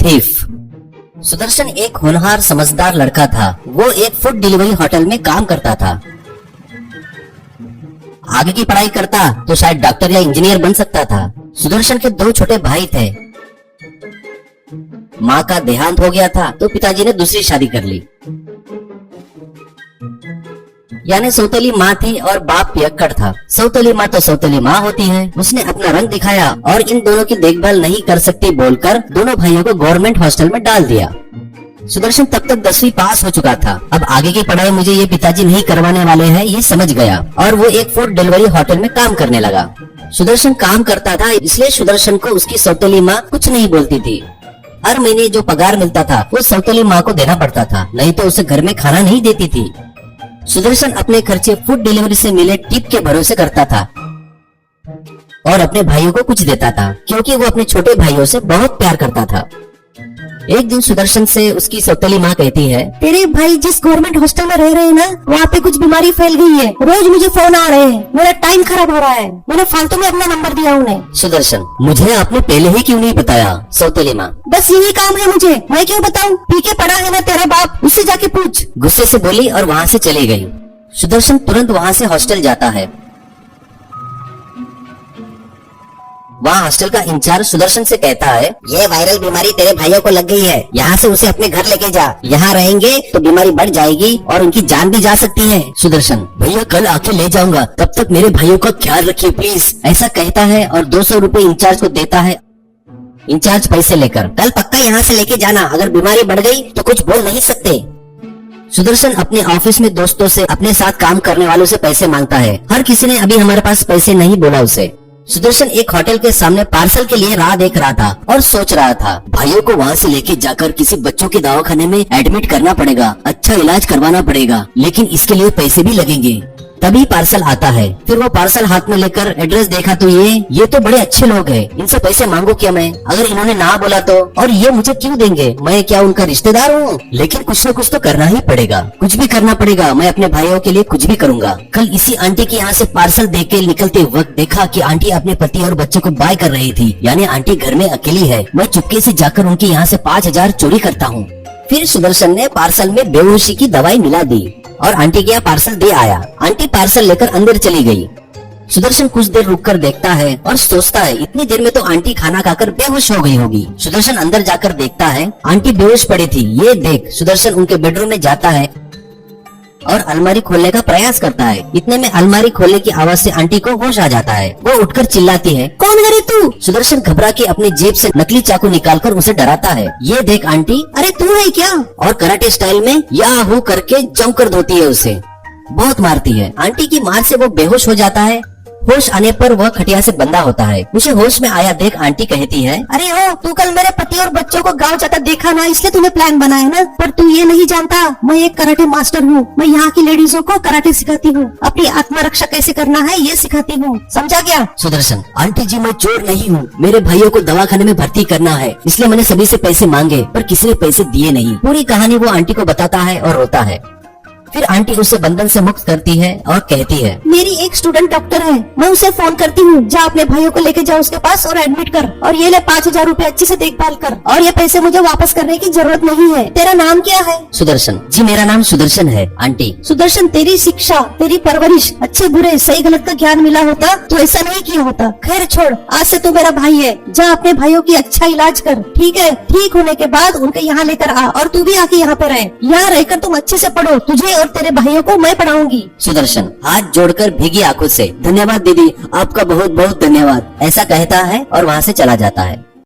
Thief. Sudarshan एक होनहार समझदार लड़का था। वो एक फूड डिलीवरी होटल में काम करता था। आगे की पढ़ाई करता तो शायद डॉक्टर या इंजीनियर बन सकता था। सुदर्शन के 2 छोटे भाई थे। माँ का देहांत हो गया था तो पिताजी ने दूसरी शादी कर ली। यानी सौतेली माँ थी और बाप पियक्कड़ था। सौतेली माँ तो सौतेली माँ होती है। उसने अपना रंग दिखाया और इन दोनों की देखभाल नहीं कर सकती बोलकर दोनों भाइयों को गवर्नमेंट हॉस्टल में डाल दिया। सुदर्शन तब तक 10वीं पास हो चुका था। अब आगे की पढ़ाई मुझे ये पिताजी नहीं करवाने वाले हैं, ये समझ गया और वो एक फूड डिलीवरी होटल में काम करने लगा। सुदर्शन काम करता था इसलिए सुदर्शन को उसकी सौतेली माँ कुछ नहीं बोलती थी। हर महीने जो पगार मिलता था वो सौतेली माँ को देना पड़ता था, नहीं तो उसे घर में खाना नहीं देती थी। सुदर्शन अपने खर्चे फूड डिलीवरी से मिले टिप के भरोसे करता था और अपने भाइयों को कुछ देता था क्योंकि वो अपने छोटे भाइयों से बहुत प्यार करता था। एक दिन सुदर्शन से उसकी सौतेली माँ कहती है, तेरे भाई जिस गवर्नमेंट हॉस्टल में रह रहे हैं ना, वहाँ पे कुछ बीमारी फैल गई है। रोज मुझे फोन आ रहे हैं, मेरा टाइम खराब हो रहा है। मैंने फालतू में अपना नंबर दिया उन्हें। सुदर्शन, मुझे आपने पहले ही क्यों नहीं बताया? सौतेली माँ, बस यही काम है मुझे, मैं क्यों बताऊँ? पी के पड़ा है ना तेरा बाप, उससे जाके पूछ। गुस्से से बोली और वहाँ से चली गई। सुदर्शन तुरंत वहाँ से हॉस्टल जाता है। वहाँ हॉस्टल का इंचार्ज सुदर्शन से कहता है, ये वायरल बीमारी तेरे भाइयों को लग गई है, यहाँ से उसे अपने घर लेके जा। यहाँ रहेंगे तो बीमारी बढ़ जाएगी और उनकी जान भी जा सकती है। सुदर्शन, भैया कल आके ले जाऊंगा, तब तक मेरे भाइयों का ख्याल रखिए प्लीज। ऐसा कहता है और 200 रुपए इंचार्ज को देता है। इंचार्ज पैसे लेकर, कल पक्का यहाँ से लेके जाना, अगर बीमारी बढ़ गई तो कुछ बोल नहीं सकते। सुदर्शन अपने ऑफिस में दोस्तों से, अपने साथ काम करने वालों से पैसे मांगता है। हर किसी ने अभी हमारे पास पैसे नहीं बोला उसे। सुदर्शन एक होटल के सामने पार्सल के लिए राह देख रहा था और सोच रहा था, भाइयों को वहाँ से लेके जाकर किसी बच्चों के दवाखाने में एडमिट करना पड़ेगा, अच्छा इलाज करवाना पड़ेगा, लेकिन इसके लिए पैसे भी लगेंगे। तभी पार्सल आता है। फिर वो पार्सल हाथ में लेकर एड्रेस देखा तो ये तो बड़े अच्छे लोग हैं, इनसे पैसे मांगू क्या मैं? अगर इन्होंने ना बोला तो? और ये मुझे क्यों देंगे? मैं क्या उनका रिश्तेदार हूँ? लेकिन कुछ न कुछ तो करना ही पड़ेगा, कुछ भी करना पड़ेगा। मैं अपने भाइयों के लिए कुछ भी करूंगा। कल इसी आंटी के यहाँ से पार्सल देख के निकलते वक्त देखा कि आंटी अपने पति और बच्चे को बाय कर रही थी, यानी आंटी घर में अकेली है। मैं चुपके से जाकर उनके यहाँ से 5000 चोरी करता हूँ। फिर सुदर्शन ने पार्सल में बेहोशी की दवाई मिला दी और आंटी के यहाँ पार्सल दे आया। आंटी पार्सल लेकर अंदर चली गई। सुदर्शन कुछ देर रुककर देखता है और सोचता है, इतनी देर में तो आंटी खाना खाकर बेहोश हो गई होगी। सुदर्शन अंदर जाकर देखता है आंटी बेहोश पड़ी थी। ये देख सुदर्शन उनके बेडरूम में जाता है और अलमारी खोलने का प्रयास करता है। इतने में अलमारी खोलने की आवाज से आंटी को होश आ जाता है। वो उठकर चिल्लाती है, कौन है रे तू? सुदर्शन घबरा के अपनी जेब से नकली चाकू निकालकर उसे डराता है। ये देख आंटी, अरे तू है क्या? और कराटे स्टाइल में याहू करके जमकर धोती है उसे, बहुत मारती है। आंटी की मार से वो बेहोश हो जाता है। होश आने पर वह खटिया से बंधा होता है। उसे होश में आया देख आंटी कहती है, अरे ओ, तू कल मेरे पति और बच्चों को गांव जाता देखा ना, इसलिए तूने प्लान बनाया ना। पर तू ये नहीं जानता, मैं एक कराटे मास्टर हूँ। मैं यहाँ की लेडीजों को कराटे सिखाती हूँ, अपनी आत्मरक्षा कैसे करना है ये सिखाती हूँ, समझा क्या? सुदर्शन, आंटी जी मैं चोर नहीं हूँ, मेरे भाइयों को दवाखाने में भर्ती करना है, इसलिए मैंने सभी से पैसे मांगे पर किसी ने पैसे दिए नहीं। पूरी कहानी वो आंटी को बताता है और रोता है। फिर आंटी उसे बंधन से मुक्त करती है और कहती है, मेरी एक स्टूडेंट डॉक्टर है, मैं उसे फोन करती हूँ, जा अपने भाइयों को लेके जा उसके पास और एडमिट कर, और ये ले 5000 रुपए अच्छे से देखभाल कर, और ये पैसे मुझे वापस करने की जरूरत नहीं है। तेरा नाम क्या है? सुदर्शन, जी मेरा नाम सुदर्शन है आंटी। सुदर्शन, तेरी शिक्षा, तेरी परवरिश अच्छे बुरे सही गलत का ज्ञान मिला होता तो ऐसा नहीं किया होता। खैर छोड़, आज से तू मेरा भाई है, जा अपने भाइयों की अच्छा इलाज कर, ठीक है? ठीक होने के बाद उनके यहाँ लेकर आ और तू भी आके यहाँ पे रहे। यहाँ रहकर तुम अच्छे से पढ़ो, तुझे और तेरे भाइयों को मैं पढ़ाऊंगी। सुदर्शन हाथ जोड़कर भीगी आंखों से, धन्यवाद दीदी, आपका बहुत बहुत धन्यवाद, ऐसा कहता है और वहाँ से चला जाता है।